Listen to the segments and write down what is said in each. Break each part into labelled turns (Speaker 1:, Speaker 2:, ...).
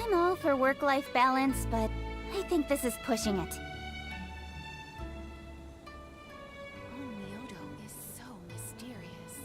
Speaker 1: I'm all for work-life balance, but I think this is pushing it.
Speaker 2: Myoto is so mysterious.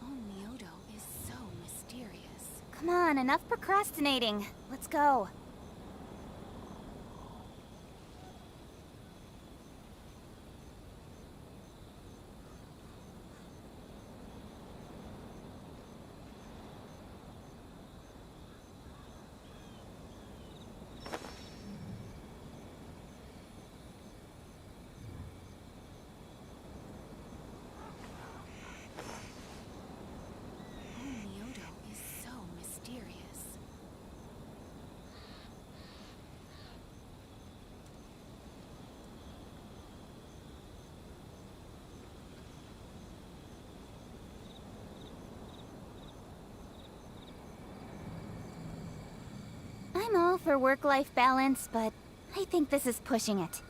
Speaker 2: Myoto is so mysterious.
Speaker 1: Come on, enough procrastinating. Let's go.
Speaker 2: Myoto is so mysterious.
Speaker 1: I'm all for work-life balance, but I think this is pushing it.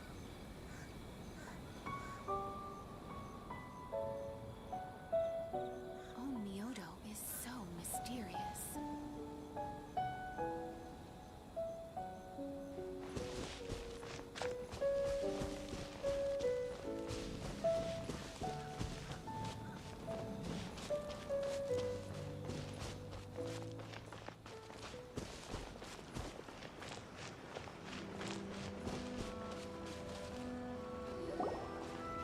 Speaker 2: Myoto is so mysterious.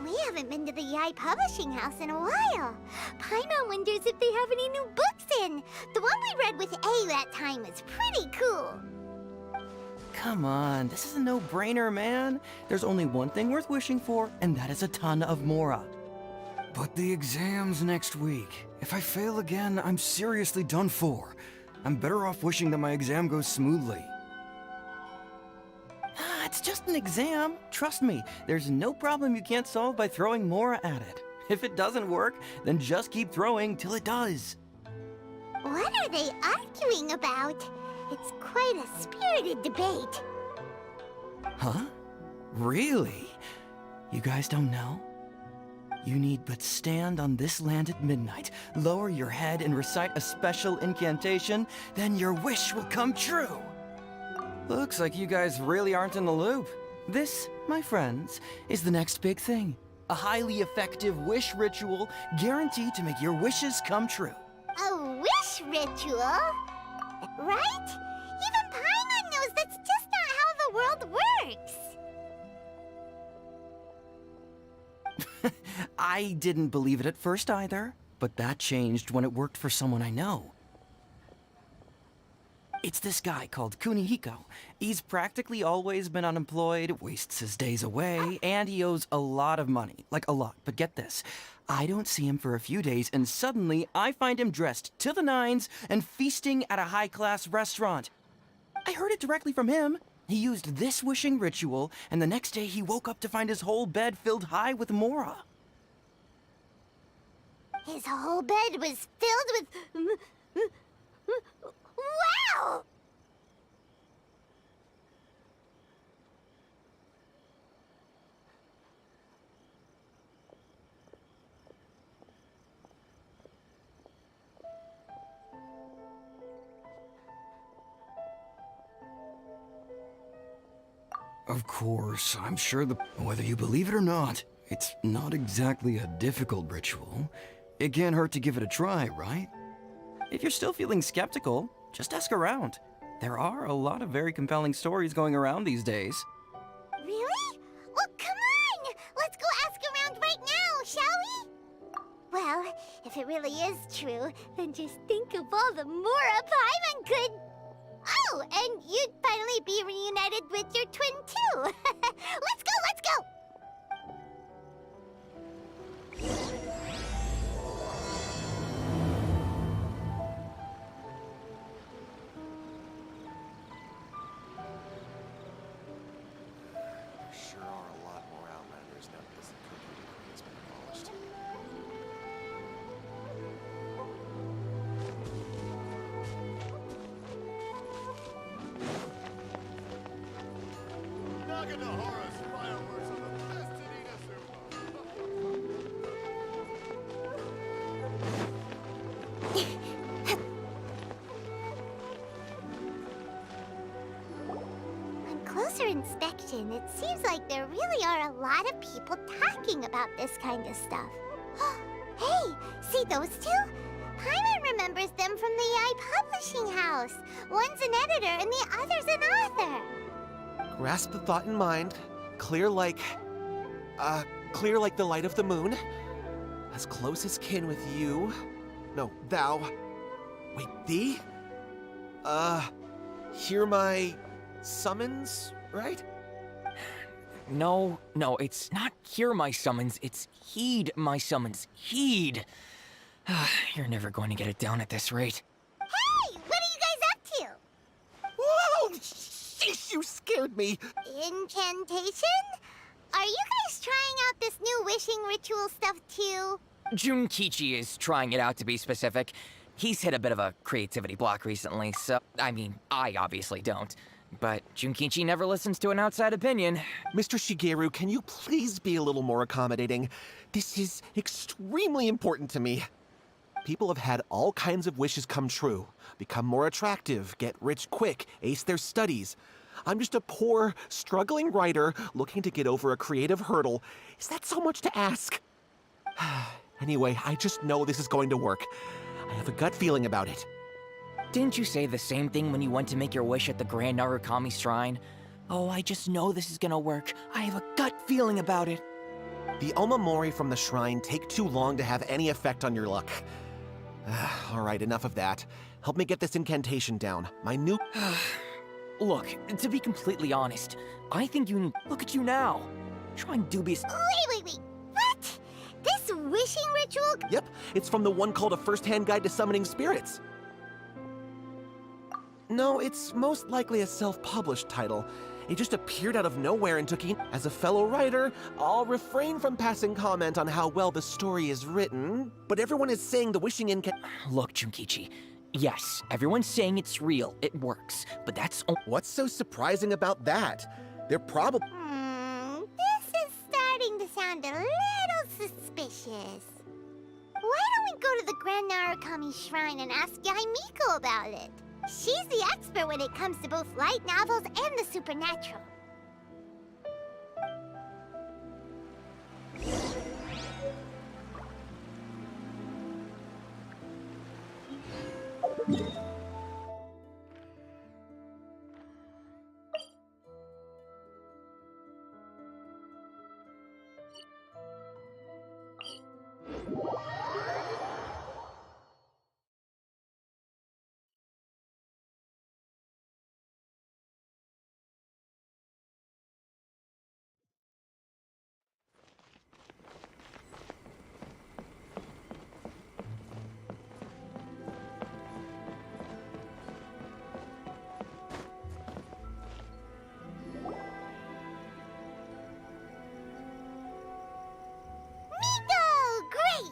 Speaker 3: We haven't been to the Yai Publishing House in a while. Paimon wonders if they have any new books in. The one we read with A that time is pretty cool.
Speaker 4: Come on, this is a no-brainer, man. There's only one thing worth wishing for, and that is a ton of Mora.
Speaker 5: But the exam's next week. If I fail again, I'm seriously done for. I'm better off wishing that my exam goes smoothly.
Speaker 4: Ah, it's just an exam. Trust me, there's no problem you can't solve by throwing Mora at it. If it doesn't work, then just keep throwing till it does.
Speaker 3: What are they arguing about? It's quite a spirited debate.
Speaker 4: Huh? Really? You guys don't know? You need but stand on this land at midnight, lower your head and recite a special incantation, then your wish will come true. Looks like you guys really aren't in the loop. This, my friends, is the next big thing. A highly effective wish ritual guaranteed to make your wishes come true.
Speaker 3: A wish ritual? Right? Even Paimon knows that's just not how the world works.
Speaker 4: I didn't believe it at first either, but that changed when it worked for someone I know. It's this guy called Kunihiko. He's practically always been unemployed, wastes his days away, and he owes a lot of money. Like, a lot. But get this. I don't see him for a few days, and suddenly I find him dressed to the nines and feasting at a high-class restaurant. I heard it directly from him. He used this wishing ritual, and the next day he woke up to find his whole bed filled high with Mora.
Speaker 3: His whole bed was filled with... Wow!
Speaker 5: Of course, I'm sure whether you believe it or not, it's not exactly a difficult ritual. It can't hurt to give it a try, right?
Speaker 4: If you're still feeling skeptical, just ask around. There are a lot of very compelling stories going around these days.
Speaker 3: Really? Well, come on! Let's go ask around right now, shall we? Well, if it really is true, then just think of all the Mora Paimon could... Oh, and you'd finally be reunited with your twin, too! Let's go, let's go!
Speaker 6: There sure are a lot more Outlanders now because of Cookie
Speaker 3: On closer inspection, it seems like there really are a lot of people talking about this kind of stuff. Hey, see those two? Paimon remembers them from the AI publishing house. One's an editor and the other's an author.
Speaker 6: Grasp the thought in mind. Clear like the light of the moon. As close as kin with you. No, thou. Wait, thee? Hear my summons, right?
Speaker 7: No, it's not hear my summons, it's heed my summons. Heed! You're never going to get it down at this rate.
Speaker 3: Hey, what are you guys up to?
Speaker 6: Whoa! Sheesh, you scared me!
Speaker 3: Incantation? Are you guys trying out this new wishing ritual stuff too?
Speaker 7: Junkichi is trying it out, to be specific. He's hit a bit of a creativity block recently, so, I mean, I obviously don't. But Junkichi never listens to an outside opinion.
Speaker 6: Mr. Shigeru, can you please be a little more accommodating? This is extremely important to me. People have had all kinds of wishes come true. Become more attractive, get rich quick, ace their studies. I'm just a poor, struggling writer looking to get over a creative hurdle. Is that so much to ask? Anyway, I just know this is going to work. I have a gut feeling about it.
Speaker 7: Didn't you say the same thing when you went to make your wish at the Grand Narukami Shrine? Oh, I just know this is gonna work. I have a gut feeling about it.
Speaker 6: The Omamori from the shrine take too long to have any effect on your luck. All right, enough of that. Help me get this incantation down. My new...
Speaker 7: Look, to be completely honest, I think you need... Look at you now. Trying dubious...
Speaker 3: Wait. What? This wishing ritual?
Speaker 6: Yep, it's from the one called A First-Hand Guide to Summoning Spirits. No, it's most likely a self-published title. It just appeared out of nowhere and took in. As a fellow writer, I'll refrain from passing comment on how well the story is written, but everyone is saying the wishing
Speaker 7: Look, Junkichi. Yes, everyone's saying it's real. It works. But that's...
Speaker 6: What's so surprising about that? They're probably...
Speaker 3: This is starting to sound a little suspicious. Why don't we go to the Grand Narukami Shrine and ask Yaimiko about it? She's the expert when it comes to both light novels and the supernatural.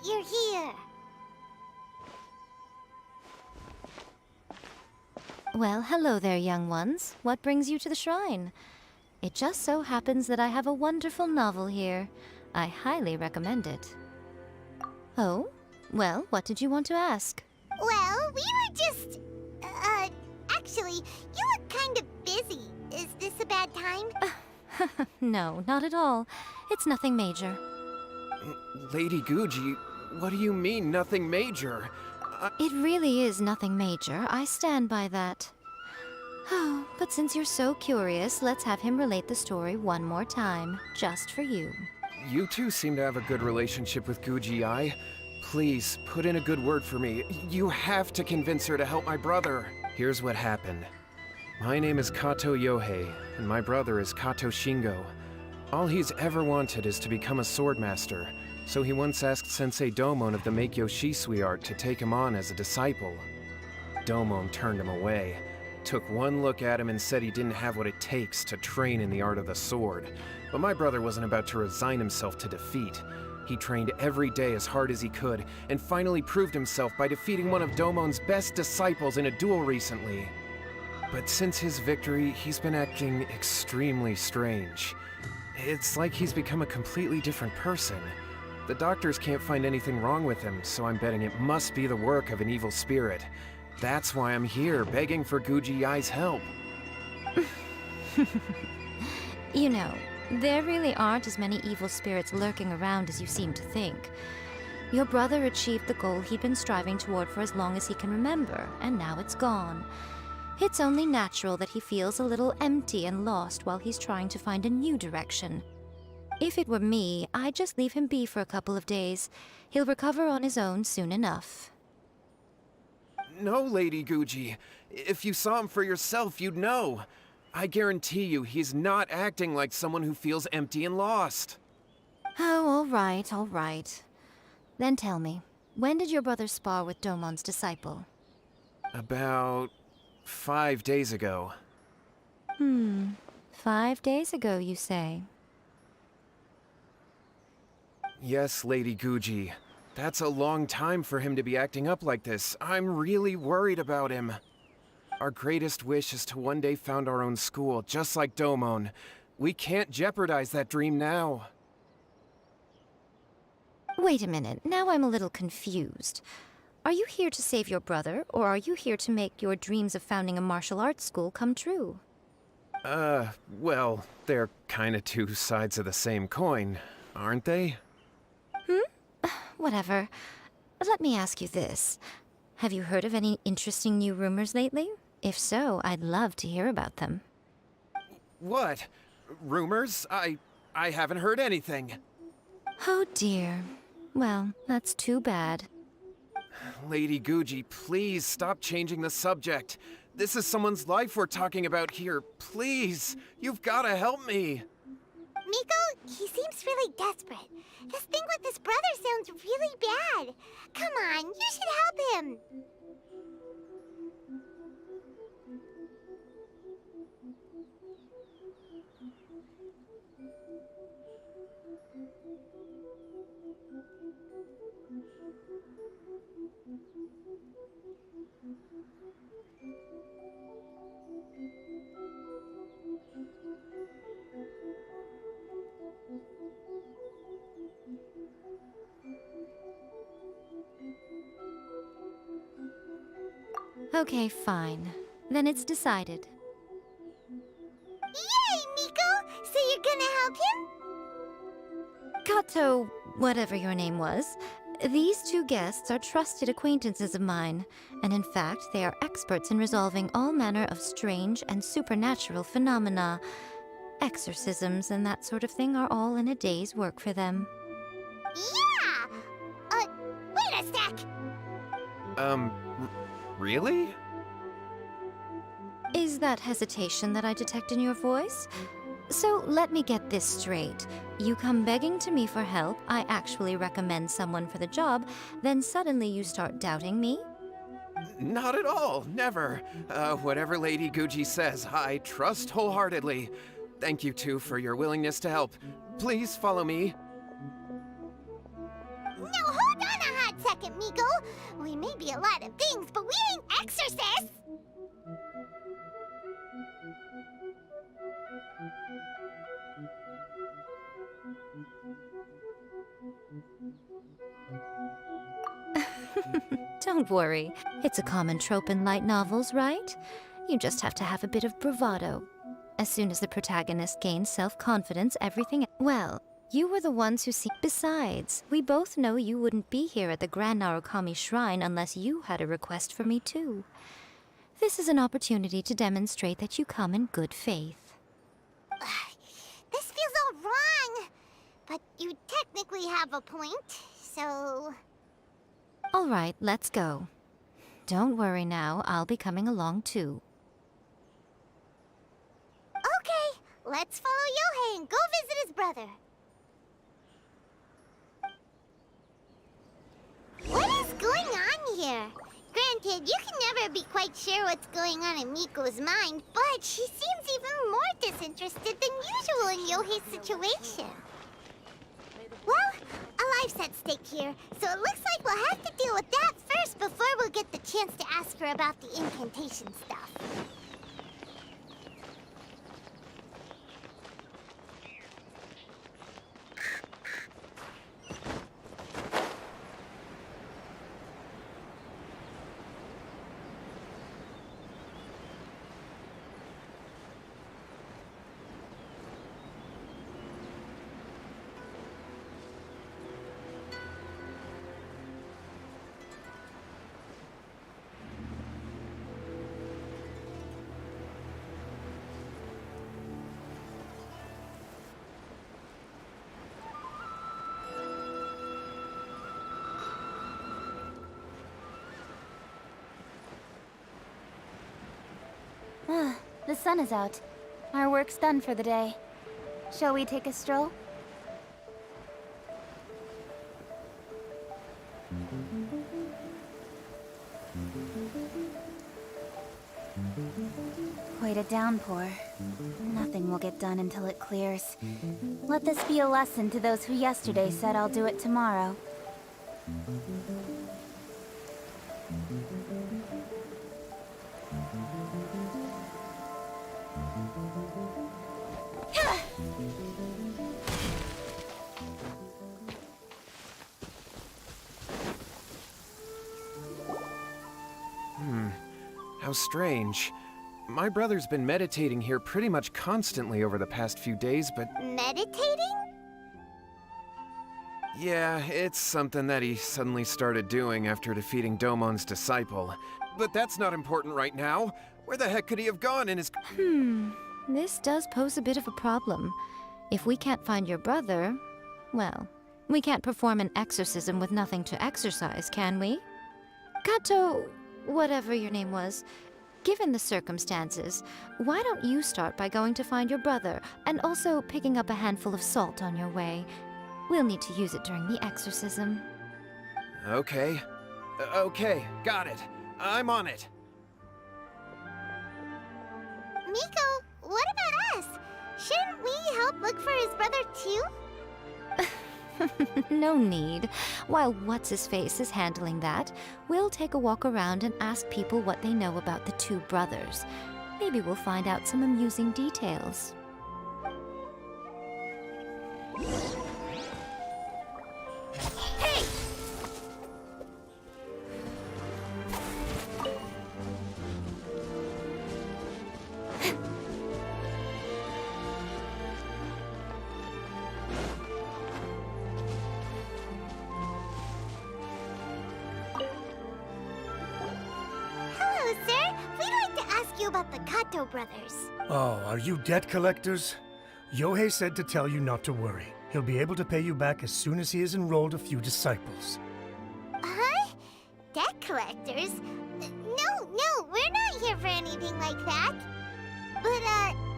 Speaker 3: You're here.
Speaker 8: Well, hello there, young ones. What brings you to the shrine? It just so happens that I have a wonderful novel here. I highly recommend it. Oh? Well, what did you want to ask?
Speaker 3: Well, we were just... actually, you look kind of busy. Is this a bad time?
Speaker 8: No, not at all. It's nothing major.
Speaker 5: Lady Guji, what do you mean, nothing major?
Speaker 8: It really is nothing major. I stand by that. Oh, but since you're so curious, let's have him relate the story one more time, just for you.
Speaker 5: You two seem to have a good relationship with Guji-ai. Please, put in a good word for me. You have to convince her to help my brother. Here's what happened. My name is Kato Yohei, and my brother is Kato Shingo. All he's ever wanted is to become a swordmaster, so he once asked Sensei Domon of the Meikyo Shisui art to take him on as a disciple. Domon turned him away, took one look at him and said he didn't have what it takes to train in the art of the sword. But my brother wasn't about to resign himself to defeat. He trained every day as hard as he could, and finally proved himself by defeating one of Domon's best disciples in a duel recently. But since his victory, he's been acting extremely strange. It's like he's become a completely different person. The doctors can't find anything wrong with him, so I'm betting it must be the work of an evil spirit. That's why I'm here, begging for Guji Yai's help.
Speaker 8: You know, there really aren't as many evil spirits lurking around as you seem to think. Your brother achieved the goal he'd been striving toward for as long as he can remember, and now it's gone. It's only natural that he feels a little empty and lost while he's trying to find a new direction. If it were me, I'd just leave him be for a couple of days. He'll recover on his own soon enough.
Speaker 5: No, Lady Guji. If you saw him for yourself, you'd know. I guarantee you, he's not acting like someone who feels empty and lost.
Speaker 8: Oh, all right, all right. Then tell me, when did your brother spar with Domon's disciple?
Speaker 5: About 5 days ago.
Speaker 8: 5 days ago, you say?
Speaker 5: Yes, Lady Guji. That's a long time for him to be acting up like this. I'm really worried about him. Our greatest wish is to one day found our own school, just like Domon. We can't jeopardize that dream now.
Speaker 8: Wait a minute, now I'm a little confused. Are you here to save your brother, or are you here to make your dreams of founding a martial arts school come true?
Speaker 5: Well, they're kinda two sides of the same coin, aren't they?
Speaker 8: Whatever. Let me ask you this. Have you heard of any interesting new rumors lately? If so, I'd love to hear about them.
Speaker 5: What? Rumors? I haven't heard anything.
Speaker 8: Oh dear. Well, that's too bad.
Speaker 5: Lady Guji, please stop changing the subject. This is someone's life we're talking about here. Please, you've gotta help me.
Speaker 3: Miko, he seems really desperate. This thing with his brother sounds really bad. Come on, you should help him.
Speaker 8: Okay, fine. Then it's decided.
Speaker 3: Yay, Miko! So you're gonna help him?
Speaker 8: Kato, whatever your name was, these two guests are trusted acquaintances of mine, and in fact, they are experts in resolving all manner of strange and supernatural phenomena. Exorcisms and that sort of thing are all in a day's work for them.
Speaker 3: Yeah! Wait a sec!
Speaker 5: Really?
Speaker 8: Is that hesitation that I detect in your voice? So let me get this straight. You come begging to me for help, I actually recommend someone for the job, then suddenly you start doubting me?
Speaker 5: Not at all, never. Whatever Lady Guji says, I trust wholeheartedly. Thank you two for your willingness to help. Please follow me.
Speaker 3: Now hold on a hot second, Miko. We may be a lot of things, but we ain't exorcists!
Speaker 8: Don't worry. It's a common trope in light novels, right? You just have to have a bit of bravado. As soon as the protagonist gains self-confidence, everything... Well, you were the ones who see... Besides, we both know you wouldn't be here at the Grand Narukami Shrine unless you had a request for me too. This is an opportunity to demonstrate that you come in good faith.
Speaker 3: This feels all wrong. But you technically have a point, so...
Speaker 8: All right, let's go. Don't worry now, I'll be coming along too.
Speaker 3: Okay, let's follow Yohei and go visit his brother. What is going on here? Granted, you can never be quite sure what's going on in Miko's mind, but she seems even more disinterested than usual in Yohei's situation. Well, a life's at stake here, so it looks like we'll have to deal with that first before we'll get the chance to ask her about the incantation stuff.
Speaker 1: The sun is out. Our work's done for the day. Shall we take a stroll? Quite a downpour. Nothing will get done until it clears. Let this be a lesson to those who yesterday said I'll do it tomorrow.
Speaker 5: How strange. My brother's been meditating here pretty much constantly over the past few days, but
Speaker 3: Meditating?
Speaker 5: yeah, it's something that he suddenly started doing after defeating Domon's disciple. But that's not important right now. Where the heck could he have gone in his...
Speaker 8: This does pose a bit of a problem. If we can't find your brother, well, we can't perform an exorcism with nothing to exorcise, can we? Kato, whatever your name was, given the circumstances, why don't you start by going to find your brother and also picking up a handful of salt on your way? We'll need to use it during the exorcism.
Speaker 5: Okay. Okay, got it. I'm on it.
Speaker 3: Miko, what about us? Shouldn't we help look for his brother too?
Speaker 8: No need. While What's-His-Face is handling that, we'll take a walk around and ask people what they know about the two brothers. Maybe we'll find out some amusing details.
Speaker 3: Hey! Hello, sir. We'd like to ask you about the Kato brothers.
Speaker 9: Oh, are you debt collectors? Yohei said to tell you not to worry. He'll be able to pay you back as soon as he has enrolled a few disciples.
Speaker 3: Huh? Debt collectors? No, we're not here for anything like that. But,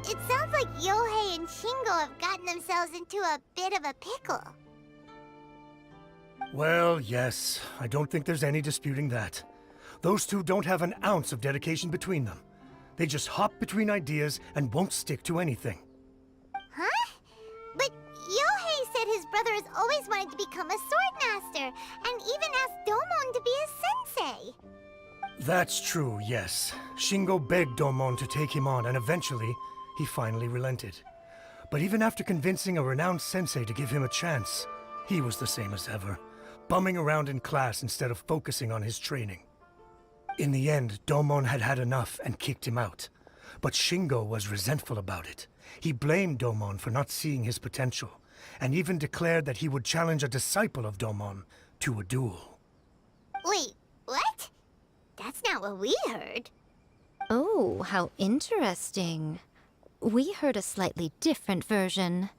Speaker 3: it sounds like Yohei and Shingo have gotten themselves into a bit of a pickle.
Speaker 9: Well, yes, I don't think there's any disputing that. Those two don't have an ounce of dedication between them. They just hop between ideas and won't stick to anything.
Speaker 3: Huh? But Yohei said his brother has always wanted to become a sword master, and even asked Domon to be his sensei.
Speaker 9: That's true, yes. Shingo begged Domon to take him on, and eventually, he finally relented. But even after convincing a renowned sensei to give him a chance, he was the same as ever, bumming around in class instead of focusing on his training. In the end, Domon had had enough and kicked him out. But Shingo was resentful about it. He blamed Domon for not seeing his potential, and even declared that he would challenge a disciple of Domon to a duel.
Speaker 3: Wait, what? That's not what we heard.
Speaker 8: Oh, how interesting. We heard a slightly different version.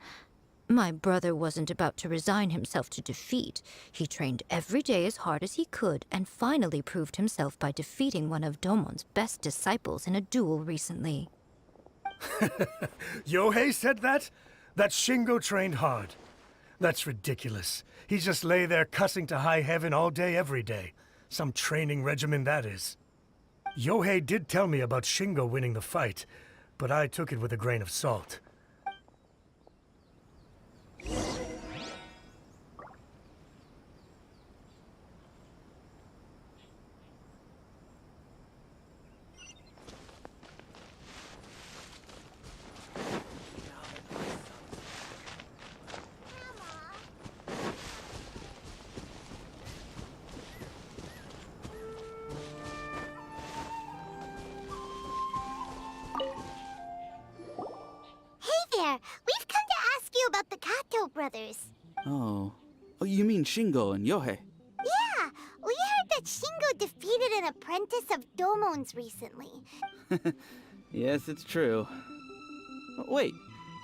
Speaker 8: My brother wasn't about to resign himself to defeat. He trained every day as hard as he could and finally proved himself by defeating one of Domon's best disciples in a duel recently.
Speaker 9: Yohei said that? That Shingo trained hard. That's ridiculous. He just lay there cussing to high heaven all day every day. Some training regimen that is. Yohei did tell me about Shingo winning the fight, but I took it with a grain of salt.
Speaker 3: We've come to ask you about the Kato brothers.
Speaker 10: Oh, you mean Shingo and Yohei?
Speaker 3: Yeah, we heard that Shingo defeated an apprentice of Domon's recently.
Speaker 10: Yes, it's true. Wait,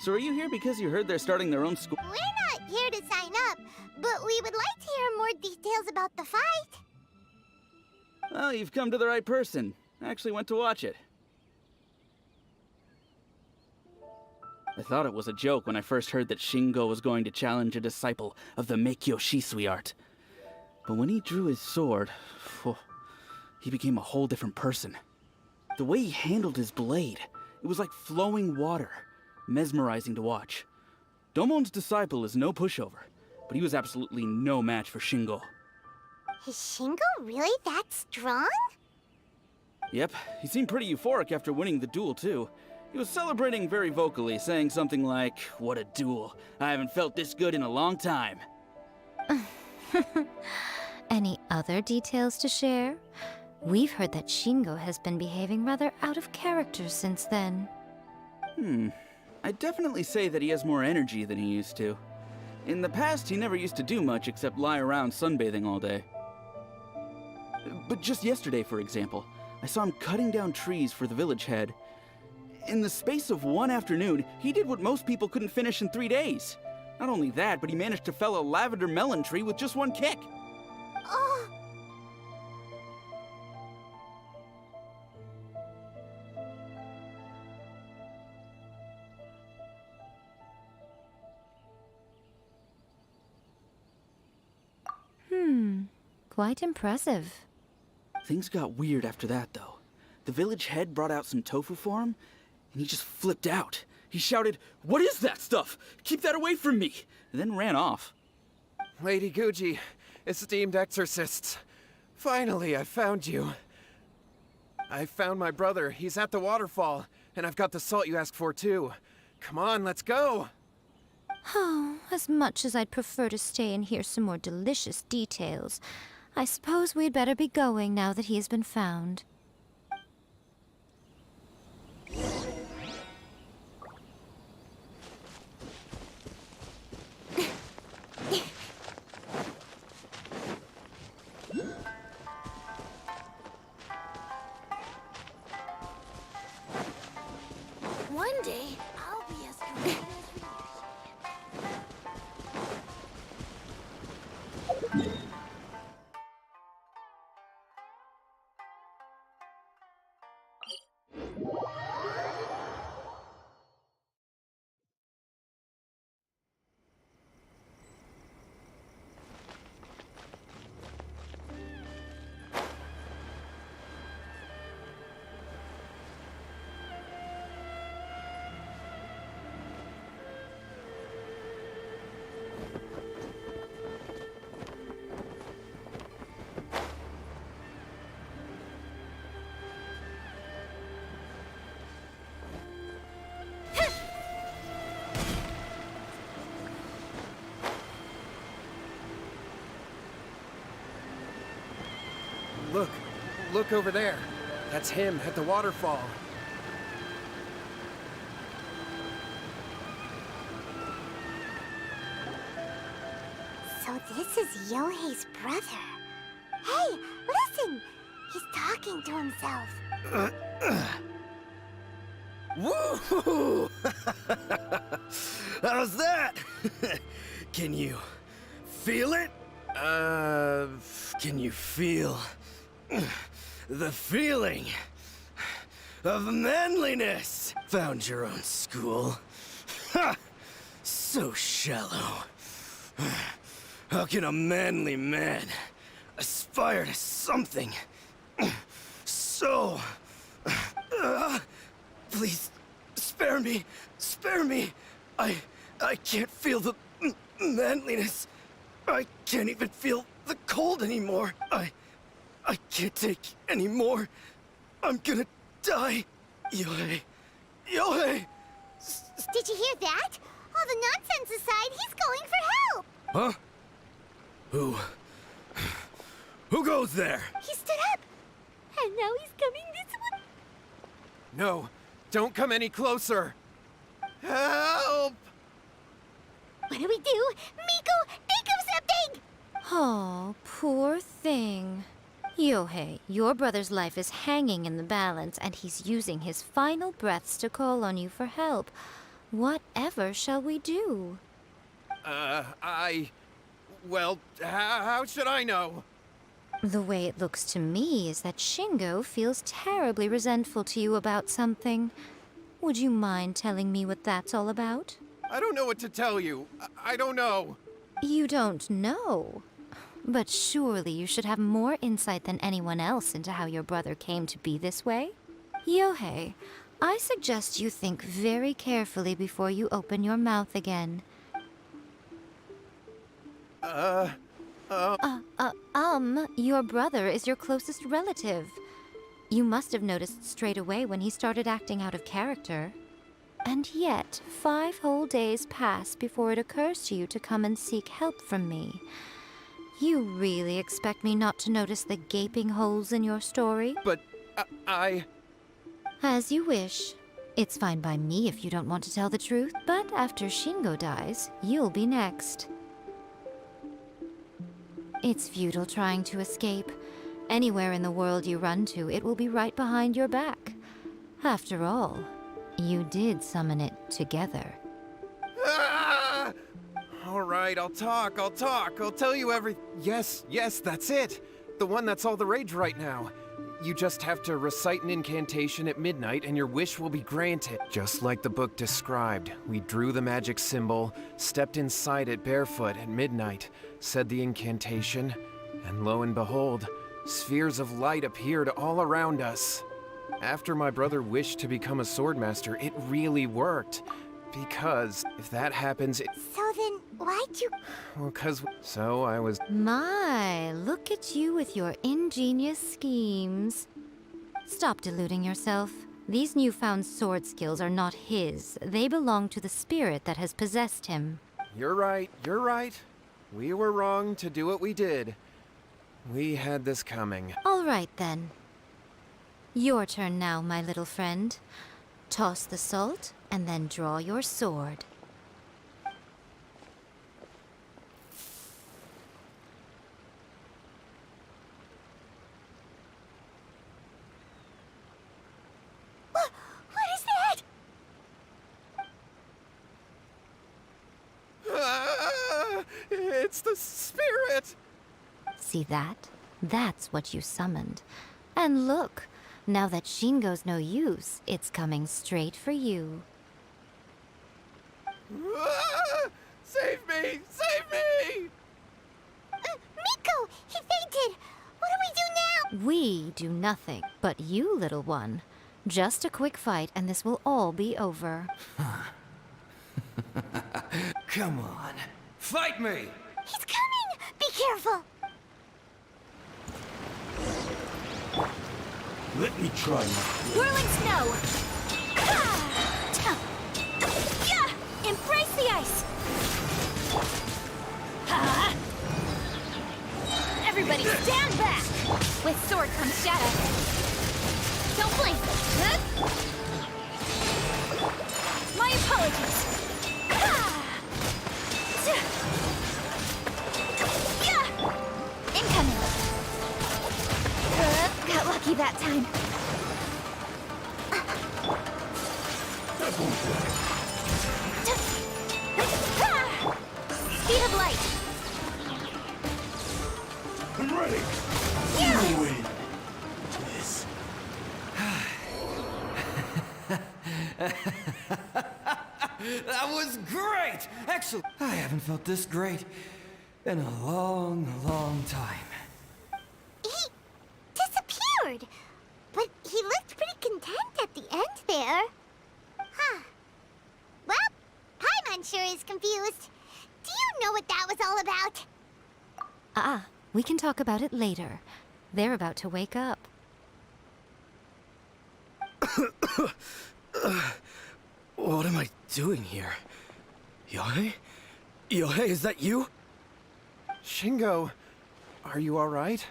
Speaker 10: so are you here because you heard they're starting their own school?
Speaker 3: We're not here to sign up, but we would like to hear more details about the fight.
Speaker 10: Well, you've come to the right person. I actually went to watch it. I thought it was a joke when I first heard that Shingo was going to challenge a disciple of the Meikyo Shisui art. But when he drew his sword, he became a whole different person. The way he handled his blade, it was like flowing water, mesmerizing to watch. Domon's disciple is no pushover, but he was absolutely no match for Shingo.
Speaker 3: Is Shingo really that strong?
Speaker 10: Yep, he seemed pretty euphoric after winning the duel, too. He was celebrating very vocally, saying something like, "What a duel. I haven't felt this good in a long time."
Speaker 8: Any other details to share? We've heard that Shingo has been behaving rather out of character since then.
Speaker 10: I'd definitely say that he has more energy than he used to. In the past, he never used to do much except lie around sunbathing all day. But just yesterday, for example, I saw him cutting down trees for the village head. In the space of one afternoon, he did what most people couldn't finish in 3 days. Not only that, but he managed to fell a lavender melon tree with just one kick.
Speaker 3: Oh,
Speaker 8: Quite impressive.
Speaker 10: Things got weird after that, though. The village head brought out some tofu for him, and he just flipped out. He shouted, "What is that stuff? Keep that away from me!" and then ran off.
Speaker 5: Lady Guji, esteemed exorcists. Finally, I found you. I found my brother. He's at the waterfall, and I've got the salt you asked for, too. Come on, let's go!
Speaker 8: Oh, as much as I'd prefer to stay and hear some more delicious details, I suppose we'd better be going now that he has been found.
Speaker 2: One day, I'll be as committed as you.
Speaker 5: Look over there. That's him at the waterfall.
Speaker 3: so this is Yohei's brother. Hey, listen! He's talking to himself.
Speaker 11: Woo! How's that? Can you feel it? Can you feel the feeling of manliness? Found your own school. Ha! So shallow. How can a manly man aspire to something so... Please, spare me. Spare me. I can't feel the manliness. I can't even feel the cold anymore. I can't take any more. I'm gonna die. Yohei. Yohei!
Speaker 3: Did you hear that? All the nonsense aside, he's going for help!
Speaker 11: Huh? Who goes there?
Speaker 3: He stood up! And now he's coming this way.
Speaker 5: No, don't come any closer. Help!
Speaker 3: What do we do? Miko, think of something!
Speaker 8: Oh, poor thing. Yohei, your brother's life is hanging in the balance, and he's using his final breaths to call on you for help. Whatever shall we do?
Speaker 5: Well, how should I know?
Speaker 8: The way it looks to me is that Shingo feels terribly resentful to you about something. Would you mind telling me what that's all about?
Speaker 5: I don't know what to tell you. I don't know.
Speaker 8: You don't know? But surely you should have more insight than anyone else into how your brother came to be this way? Yohei, I suggest you think very carefully before you open your mouth again. Your brother is your closest relative. You must have noticed straight away when he started acting out of character. And yet, 5 whole days pass before it occurs to you to come and seek help from me. You really expect me not to notice the gaping holes in your story?
Speaker 5: But I...
Speaker 8: As you wish. It's fine by me if you don't want to tell the truth, but after Shingo dies, you'll be next. It's futile trying to escape. Anywhere in the world you run to, it will be right behind your back. After all, you did summon it together.
Speaker 5: Ah! All right, I'll talk. I'll tell you Yes, that's it. The one that's all the rage right now. You just have to recite an incantation at midnight and your wish will be granted. Just like the book described, we drew the magic symbol, stepped inside it barefoot at midnight, said the incantation, and lo and behold, spheres of light appeared all around us. After my brother wished to become a swordmaster, it really worked. Because if that happens,
Speaker 3: So then, why'd you...
Speaker 5: Well, So I was...
Speaker 8: My, look at you with your ingenious schemes. Stop deluding yourself. These newfound sword skills are not his. They belong to the spirit that has possessed him.
Speaker 5: You're right. We were wrong to do what we did. We had this coming.
Speaker 8: All right, then. Your turn now, my little friend. Toss the salt, and then draw your sword.
Speaker 3: What is that?
Speaker 5: Ah, it's the spirit!
Speaker 8: See that? That's what you summoned. And look, now that Shingo's no use, it's coming straight for you.
Speaker 5: Ah, save me!
Speaker 3: Miko! He fainted! What do we do now?
Speaker 8: We do nothing, but you, little one. Just a quick fight and this will all be over.
Speaker 4: Come on, fight me!
Speaker 3: He's coming! Be careful!
Speaker 11: Let me try now.
Speaker 1: Whirling snow! Yeah! Embrace the ice! Everybody stand back! With sword comes shadow. Don't blink! My apologies! Incoming! Got lucky that time. Speed of light!
Speaker 11: I'm ready.
Speaker 1: Yeah.
Speaker 11: You win. Yes.
Speaker 4: That was great! Excellent! I haven't felt this great in a long, long time.
Speaker 3: He disappeared! But he looked pretty content at the end there. Huh. Well, Paimon sure is confused. Do you know what that was all about?
Speaker 8: We can talk about it later. They're about to wake up.
Speaker 11: What am I doing here? Yohei? Yohei, is that you?
Speaker 5: Shingo, are you alright?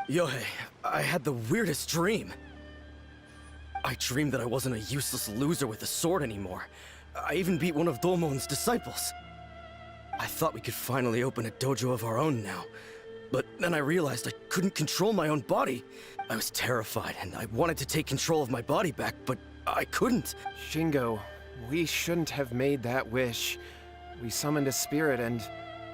Speaker 11: Yohei, I had the weirdest dream. I dreamed that I wasn't a useless loser with a sword anymore. I even beat one of Domon's disciples. I thought we could finally open a dojo of our own now. But then I realized I couldn't control my own body. I was terrified, and I wanted to take control of my body back, but I couldn't.
Speaker 5: Shingo, we shouldn't have made that wish. We summoned a spirit and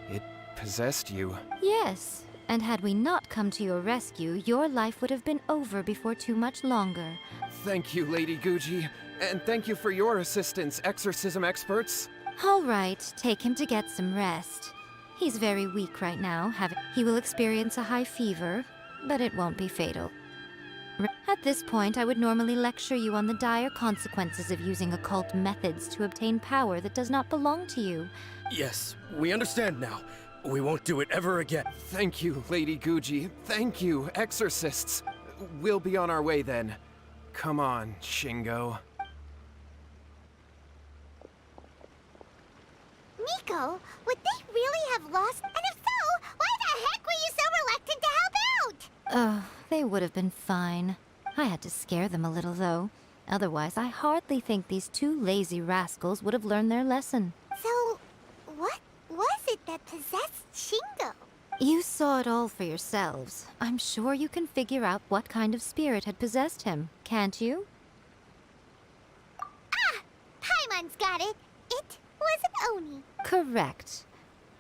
Speaker 5: it possessed you.
Speaker 8: Yes, And had we not come to your rescue, your life would have been over before too much longer.
Speaker 5: Thank you, Lady Guji. And thank you for your assistance, exorcism experts.
Speaker 8: All right, take him to get some rest. He's very weak right now. He will experience a high fever, but it won't be fatal. At this point, I would normally lecture you on the dire consequences of using occult methods to obtain power that does not belong to you.
Speaker 11: Yes, we understand now. We won't do it ever again.
Speaker 5: Thank you, Lady Guji. Thank you, exorcists. We'll be on our way then. Come on, Shingo.
Speaker 3: Nico, would they really have lost? And if so, why the heck were you so reluctant to help out?
Speaker 8: Oh, they would have been fine. I had to scare them a little, though. Otherwise, I hardly think these two lazy rascals would have learned their lesson.
Speaker 3: So, what was it that possessed Shingo?
Speaker 8: You saw it all for yourselves. I'm sure you can figure out what kind of spirit had possessed him, can't you?
Speaker 3: Ah! Paimon's got it. It was an Oni.
Speaker 8: Correct.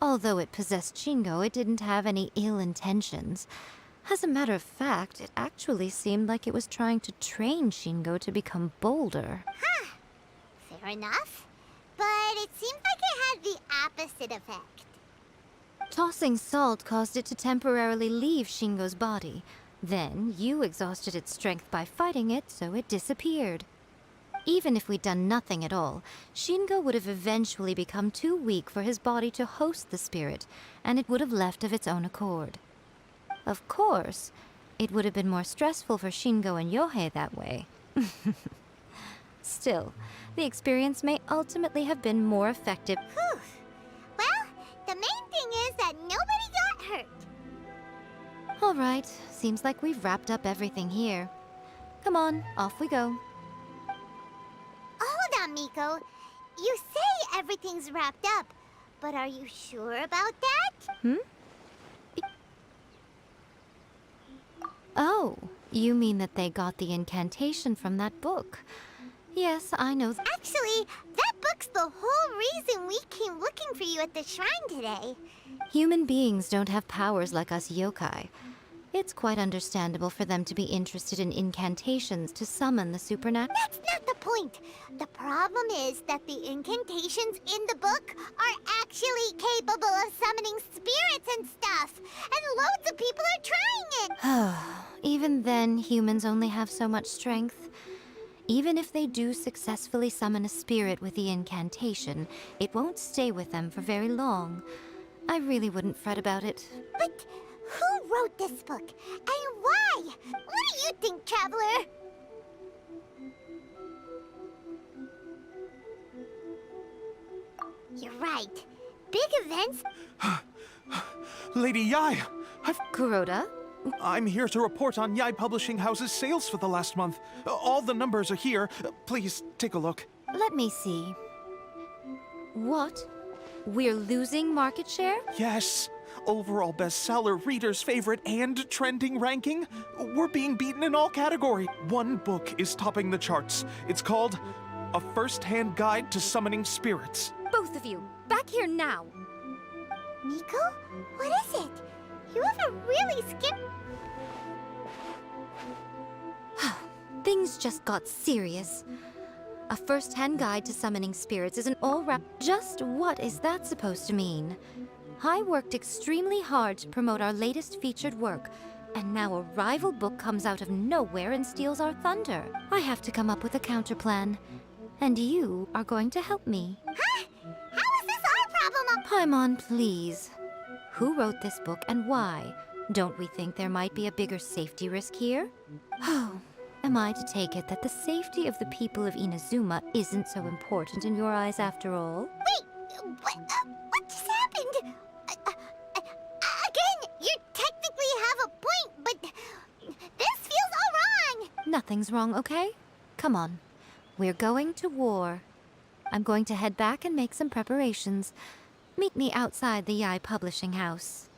Speaker 8: Although it possessed Shingo, it didn't have any ill intentions. As a matter of fact, it actually seemed like it was trying to train Shingo to become bolder.
Speaker 3: Huh. Fair enough. But it seemed like it had the opposite effect.
Speaker 8: Tossing salt caused it to temporarily leave Shingo's body. Then, you exhausted its strength by fighting it, so it disappeared. Even if we'd done nothing at all, Shingo would have eventually become too weak for his body to host the spirit, and it would have left of its own accord. Of course, it would have been more stressful for Shingo and Yohei that way. Still, the experience may ultimately have been more effective.
Speaker 3: Whew. Well, the main thing is that nobody got hurt.
Speaker 8: All right, seems like we've wrapped up everything here. Come on, off we go.
Speaker 3: Hold on, Miko. You say everything's wrapped up, but are you sure about that?
Speaker 8: Oh, you mean that they got the incantation from that book? Yes, I know.
Speaker 3: Actually, that book's the whole reason we came looking for you at the shrine today.
Speaker 8: Human beings don't have powers like us yokai. It's quite understandable for them to be interested in incantations to summon the supernatural.
Speaker 3: That's not the point. The problem is that the incantations in the book are actually capable of summoning spirits and stuff. And loads of people are trying it.
Speaker 8: Even then, humans only have so much strength. Even if they do successfully summon a spirit with the incantation, it won't stay with them for very long. I really wouldn't fret about it.
Speaker 3: But who wrote this book? And why? What do you think, Traveler? You're right. Big events...
Speaker 6: Lady Yai,
Speaker 8: Kuroda?
Speaker 6: I'm here to report on Yai Publishing House's sales for the last month. All the numbers are here. Please, take a look.
Speaker 8: Let me see. What? We're losing market share?
Speaker 6: Yes. Overall bestseller, readers' favorite, and trending ranking. We're being beaten in all categories. One book is topping the charts. It's called A First-Hand Guide to Summoning Spirits.
Speaker 8: Both of you, back here now!
Speaker 3: Miko? What is it? You have a really
Speaker 8: Things just got serious. A first-hand guide to summoning spirits is an all-round... Just what is that supposed to mean? I worked extremely hard to promote our latest featured work, and now a rival book comes out of nowhere and steals our thunder. I have to come up with a counterplan, and you are going to help me.
Speaker 3: Huh? How is this our problem?
Speaker 8: Paimon, please. Who wrote this book and why? Don't we think there might be a bigger safety risk here? Oh, am I to take it that the safety of the people of Inazuma isn't so important in your eyes after all?
Speaker 3: Wait, what just happened? Again, you technically have a point, but this feels all wrong.
Speaker 8: Nothing's wrong, okay? Come on. We're going to war. I'm going to head back and make some preparations. Meet me outside the Yai Publishing House.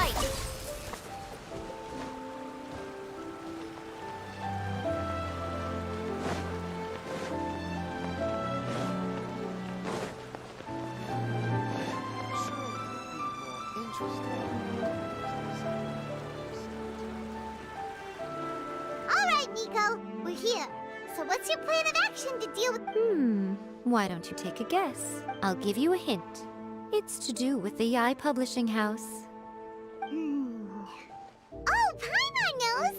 Speaker 2: light!
Speaker 3: All right, Nico, we're here. So what's your plan of action to deal with...
Speaker 8: Why don't you take a guess? I'll give you a hint. It's to do with the Yai Publishing House.
Speaker 3: Oh, Paimon knows!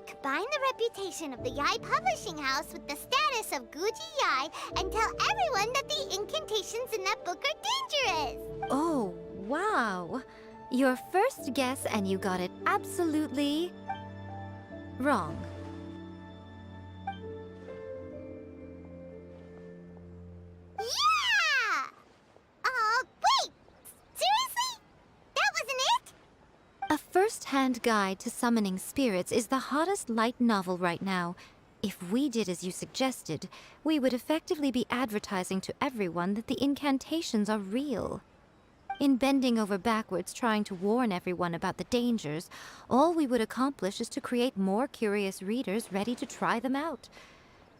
Speaker 3: Combine the reputation of the Yai Publishing House with the status of Guji Yai and tell everyone that the incantations in that book are dangerous!
Speaker 8: Oh, wow. Your first guess and you got it absolutely wrong.
Speaker 3: Yeah! Wait! Seriously? That wasn't it?
Speaker 8: A first-hand guide to summoning spirits is the hottest light novel right now. If we did as you suggested, we would effectively be advertising to everyone that the incantations are real. In bending over backwards trying to warn everyone about the dangers, all we would accomplish is to create more curious readers ready to try them out.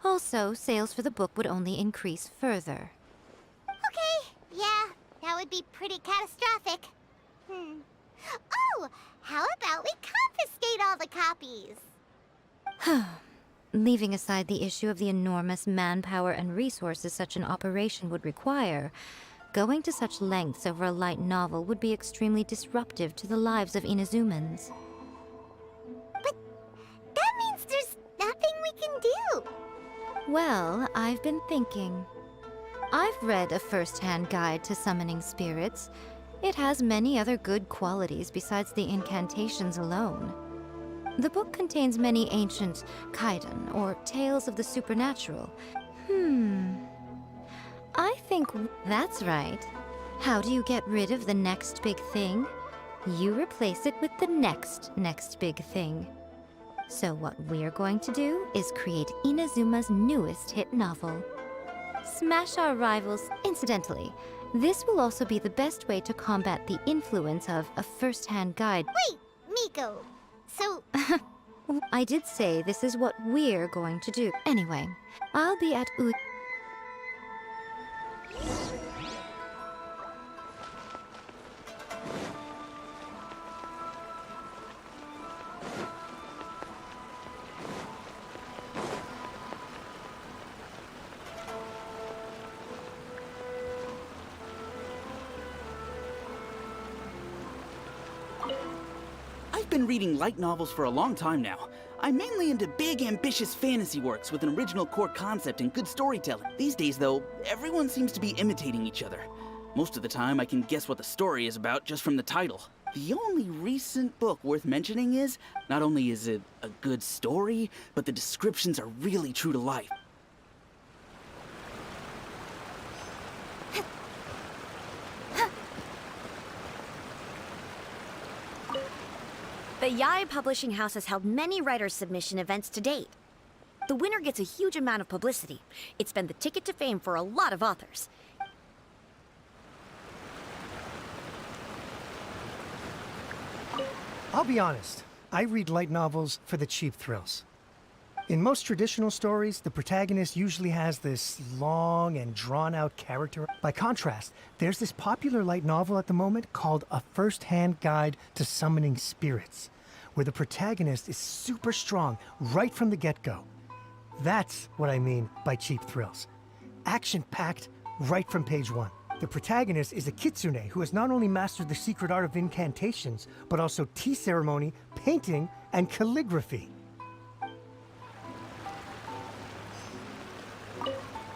Speaker 8: Also, sales for the book would only increase further.
Speaker 3: Okay, yeah, that would be pretty catastrophic. Oh, how about we confiscate all the copies?
Speaker 8: Leaving aside the issue of the enormous manpower and resources such an operation would require, going to such lengths over a light novel would be extremely disruptive to the lives of Inazumans.
Speaker 3: But that means there's nothing we can do.
Speaker 8: Well, I've been thinking. I've read a first-hand guide to summoning spirits. It has many other good qualities besides the incantations alone. The book contains many ancient kaiden, or tales of the supernatural. I think that's right. How do you get rid of the next big thing? You replace it with the next big thing. So what we're going to do is create Inazuma's newest hit novel. Smash our rivals. Incidentally, this will also be the best way to combat the influence of a first-hand guide.
Speaker 3: Wait, Miko. So,
Speaker 8: I did say this is what we're going to do. Anyway, I'll be at
Speaker 10: I've been reading light novels for a long time now. I'm mainly into big, ambitious fantasy works with an original core concept and good storytelling. These days, though, everyone seems to be imitating each other. Most of the time, I can guess what the story is about just from the title. The only recent book worth mentioning is, not only is it a good story, but the descriptions are really true to life.
Speaker 2: The Yai Publishing House has held many writer submission events to date. The winner gets a huge amount of publicity. It's been the ticket to fame for a lot of authors.
Speaker 9: I'll be honest, I read light novels for the cheap thrills. In most traditional stories, the protagonist usually has this long and drawn-out character. By contrast, there's this popular light novel at the moment called A First-Hand Guide to Summoning Spirits, where the protagonist is super strong right from the get-go. That's what I mean by cheap thrills. Action-packed right from page one. The protagonist is a kitsune who has not only mastered the secret art of incantations, but also tea ceremony, painting, and calligraphy.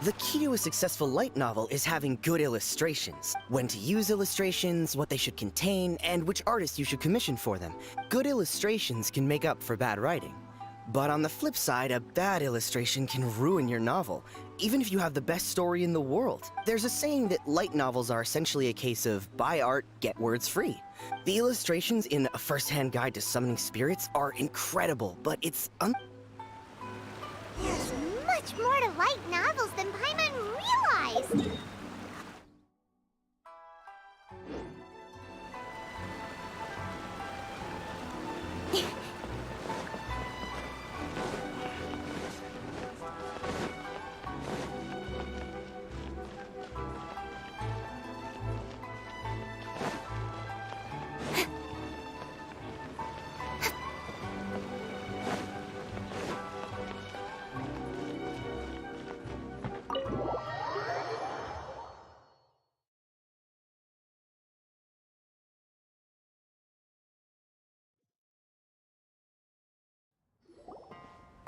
Speaker 12: The key to a successful light novel is having good illustrations. When to use illustrations, what they should contain, and which artist you should commission for them. Good illustrations can make up for bad writing. But on the flip side, a bad illustration can ruin your novel, even if you have the best story in the world. There's a saying that light novels are essentially a case of buy art, get words free. The illustrations in A First-Hand Guide to Summoning Spirits are incredible, but it's
Speaker 3: there's much more to light novels than Paimon realized.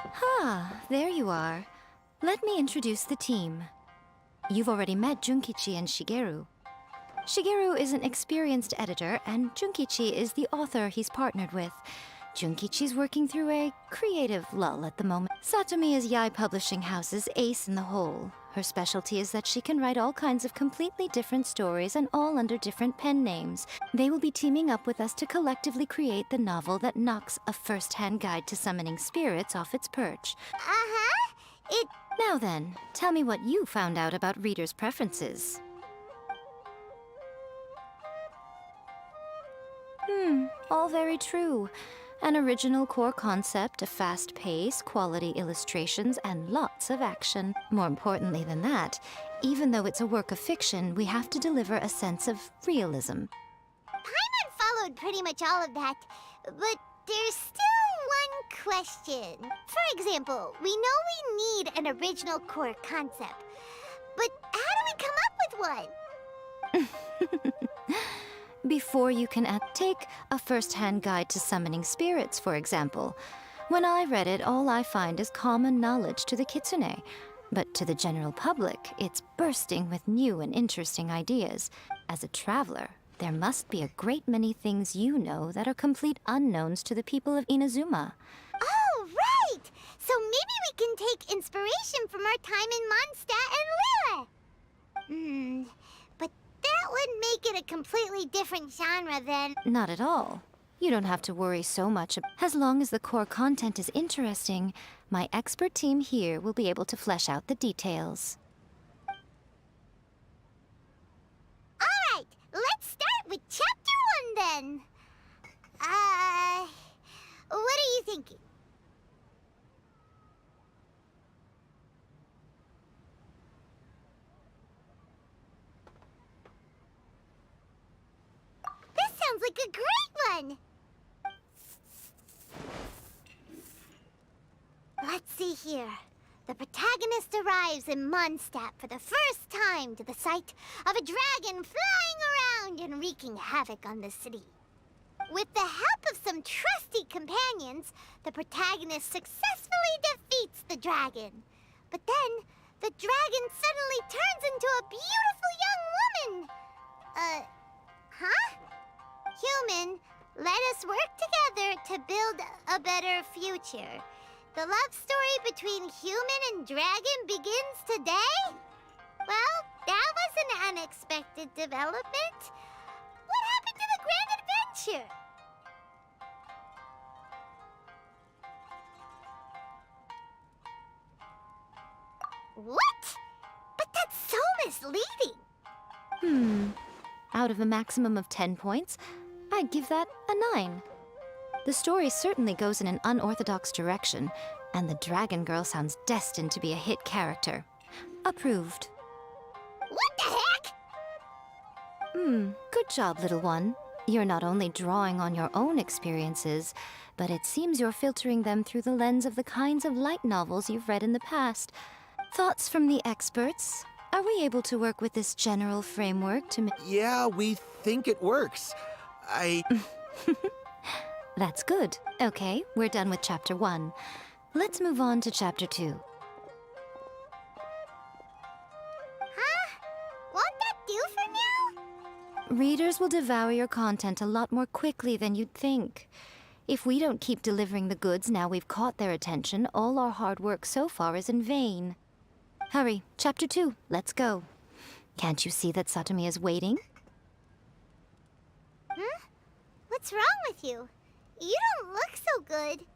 Speaker 8: Ah, there you are. Let me introduce the team. You've already met Junkichi and Shigeru. Shigeru is an experienced editor, and Junkichi is the author he's partnered with. Junkichi's working through a creative lull at the moment. Satomi is Yae Publishing House's ace in the hole. Her specialty is that she can write all kinds of completely different stories and all under different pen names. They will be teaming up with us to collectively create the novel that knocks a first-hand guide to summoning spirits off its perch.
Speaker 3: Uh-huh.
Speaker 8: Now then, tell me what you found out about readers' preferences. All very true. An original core concept, a fast pace, quality illustrations, and lots of action. More importantly than that, even though it's a work of fiction, we have to deliver a sense of realism.
Speaker 3: Paimon followed pretty much all of that, but there's still one question. For example, we know we need an original core concept, but how do we come up with one?
Speaker 8: Before you can take a first-hand guide to summoning spirits, for example. When I read it, all I find is common knowledge to the kitsune. But to the general public, it's bursting with new and interesting ideas. As a traveler, there must be a great many things you know that are complete unknowns to the people of Inazuma.
Speaker 3: Oh, right! So maybe we can take inspiration from our time in Mondstadt and Lille. But that would make it a completely different genre than...
Speaker 8: Not at all. You don't have to worry so much. As long as the core content is interesting, my expert team here will be able to flesh out the details.
Speaker 3: Alright, let's start with Chapter 1 then. What are you thinking? This sounds like a great one! Let's see here. The protagonist arrives in Mondstadt for the first time to the sight of a dragon flying around and wreaking havoc on the city. With the help of some trusty companions, the protagonist successfully defeats the dragon. But then, the dragon suddenly turns into a beautiful young woman. Huh? Human, let us work together to build a better future. The love story between human and dragon begins today? Well, that was an unexpected development. What happened to the grand adventure? What? But that's so misleading.
Speaker 8: Out of a maximum of 10 points, I'd give that a 9. The story certainly goes in an unorthodox direction, and the Dragon Girl sounds destined to be a hit character. Approved.
Speaker 3: What the heck?
Speaker 8: Good job, little one. You're not only drawing on your own experiences, but it seems you're filtering them through the lens of the kinds of light novels you've read in the past. Thoughts from the experts? Are we able to work with this general framework to
Speaker 6: Yeah, we think it works.
Speaker 8: That's good. Okay, we're done with Chapter 1. Let's move on to Chapter 2.
Speaker 3: Huh? Won't that do for now?
Speaker 8: Readers will devour your content a lot more quickly than you'd think. If we don't keep delivering the goods now we've caught their attention, all our hard work so far is in vain. Hurry, Chapter 2, let's go. Can't you see that Satomi is waiting?
Speaker 3: Huh? What's wrong with you? You don't look so good.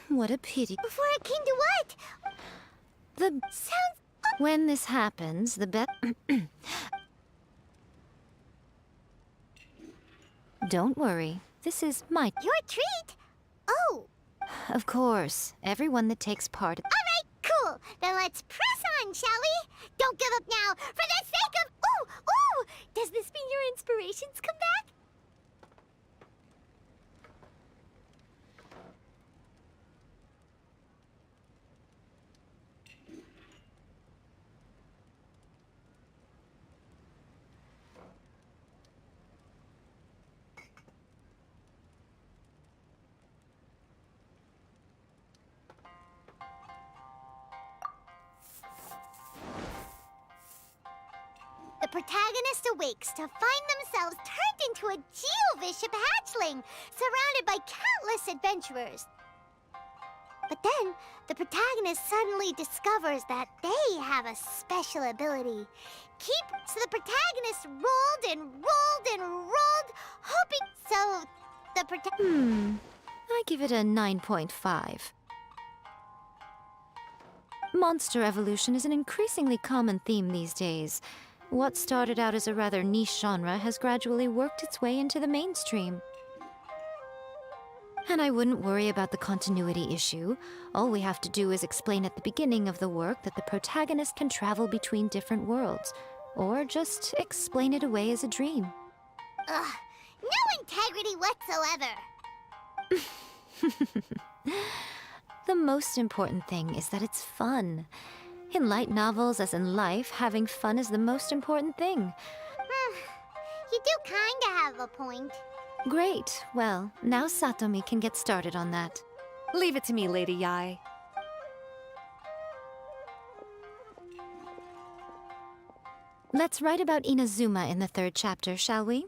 Speaker 8: What a pity.
Speaker 3: Before it came to what?
Speaker 8: Sounds... When this happens, the best... Don't worry. This is my...
Speaker 3: Your treat? Oh.
Speaker 8: Of course. Everyone that takes part...
Speaker 3: Alright, cool. Then let's press on, shall we? Don't give up now, for the sake of... Ooh! Does this mean your inspirations come back? protagonist awakes to find themselves turned into a Geovishap hatchling, surrounded by countless adventurers. But then, the protagonist suddenly discovers that they have a special ability. So the protagonist rolled and rolled and rolled, hoping so the
Speaker 8: I give it a 9.5. Monster evolution is an increasingly common theme these days. What started out as a rather niche genre has gradually worked its way into the mainstream. And I wouldn't worry about the continuity issue. All we have to do is explain at the beginning of the work that the protagonist can travel between different worlds, or just explain it away as a dream.
Speaker 3: Ugh, no integrity whatsoever.
Speaker 8: The most important thing is that it's fun. In light novels, as in life, having fun is the most important thing.
Speaker 3: You do kinda have a point.
Speaker 8: Great. Well, now Satomi can get started on that.
Speaker 13: Leave it to me, Lady Yai.
Speaker 8: Let's write about Inazuma in the 3rd chapter, shall we?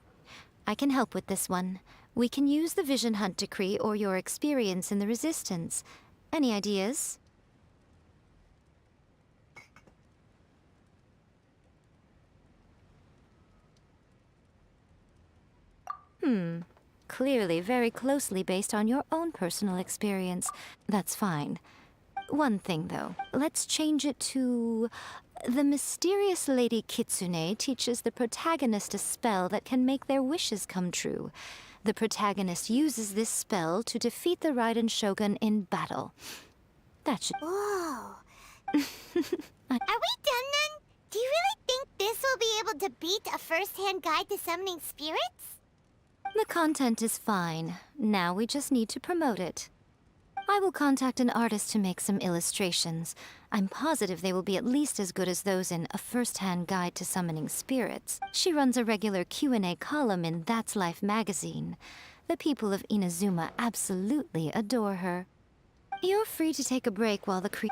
Speaker 8: I can help with this one. We can use the Vision Hunt Decree or your experience in the Resistance. Any ideas? Clearly very closely based on your own personal experience. That's fine. One thing, though. Let's change it to... The mysterious Lady Kitsune teaches the protagonist a spell that can make their wishes come true. The protagonist uses this spell to defeat the Raiden Shogun in battle. That should...
Speaker 3: Whoa. Are we done then? Do you really think this will be able to beat a first-hand guide to summoning spirits?
Speaker 8: The content is fine. Now we just need to promote it. I will contact an artist to make some illustrations. I'm positive they will be at least as good as those in A First-Hand Guide to Summoning Spirits. She runs a regular Q&A column in That's Life magazine. The people of Inazuma absolutely adore her. You're free to take a break while the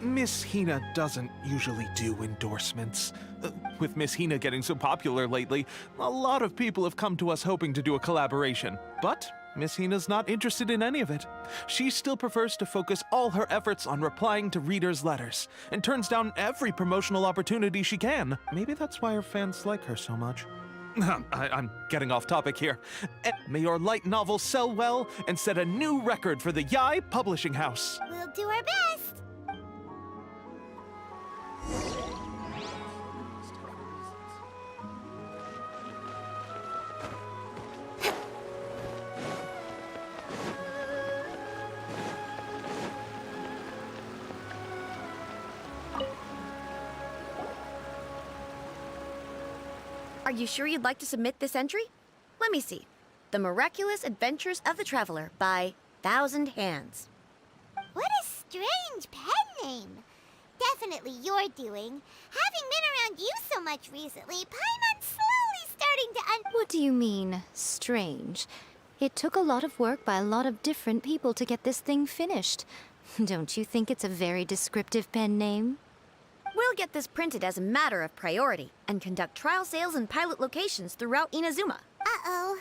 Speaker 6: Miss Hina doesn't usually do endorsements. With Miss Hina getting so popular lately, a lot of people have come to us hoping to do a collaboration. But Miss Hina's not interested in any of it. She still prefers to focus all her efforts on replying to readers' letters, and turns down every promotional opportunity she can. Maybe that's why her fans like her so much. I'm getting off topic here. May your light novel sell well and set a new record for the Yai Publishing House.
Speaker 3: We'll do our best.
Speaker 2: Are you sure you'd like to submit this entry? Let me see. The Miraculous Adventures of the Traveler by Thousand Hands.
Speaker 3: What a strange pen name. Definitely your doing. Having been around you so much recently, Paimon's slowly starting to
Speaker 8: What do you mean, strange? It took a lot of work by a lot of different people to get this thing finished. Don't you think it's a very descriptive pen name?
Speaker 2: We'll get this printed as a matter of priority and conduct trial sales in pilot locations throughout Inazuma.
Speaker 3: Uh-oh.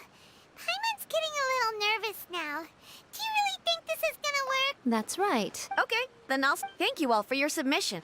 Speaker 3: Paimon's getting a little nervous now. Do you really think this is gonna work?
Speaker 8: That's right.
Speaker 2: Okay, then I'll thank you all for your submission.